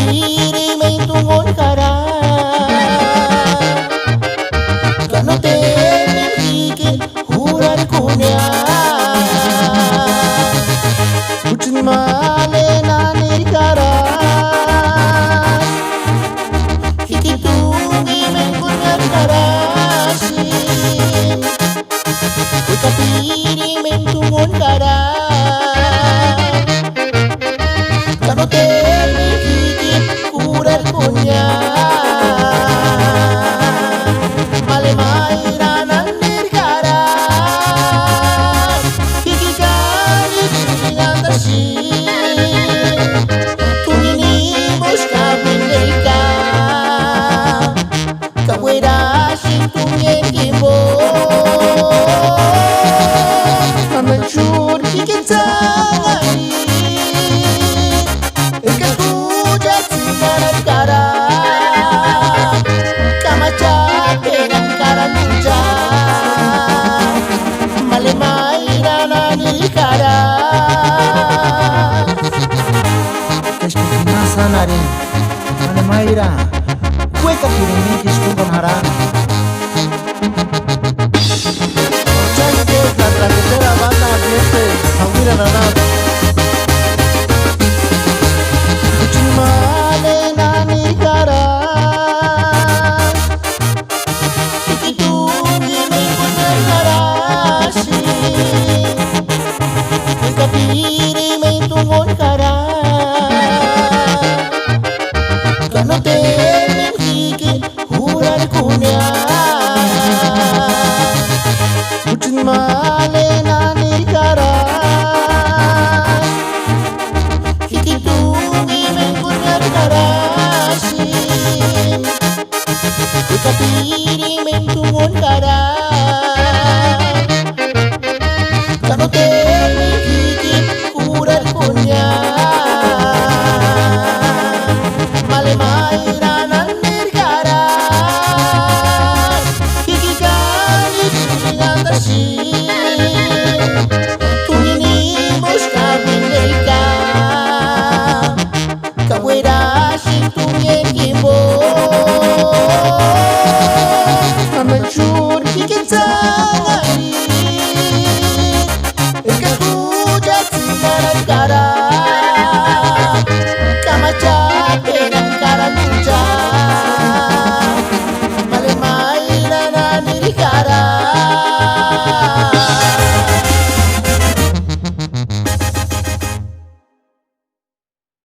piring tunggon kara Kano temen higit hurar kunya Kucing male nanir kara Higit tungi kunyar karasin Kuta piring tunggon kara Kano temen higit hurar kunya Male mayra nanir kara Higit kani pingantasin Tuminimos kabindeka Kabuerasin tumyekimbo Mamanchur higit sangari Ikakuja singaran kara Kamachape ng karanuja Malimayra nanir kara Pinasa na rin. Mayra, kue ka pirimikis kung konharan. Chaite la tercera banda ambiente Samira Nanat Kuchimale nanir kara Ikitungi kunyar karasin Ikapiring tunggon kara Kano temen higit hurar kunya Kucing male nanir kara Higit tungi kunyar karasin Kuta piring tunggon kara Kano temen higit hurar kunya Male mayra nanir kara Higit kani pingantasin Tuminimos kabindeka Kabuerasin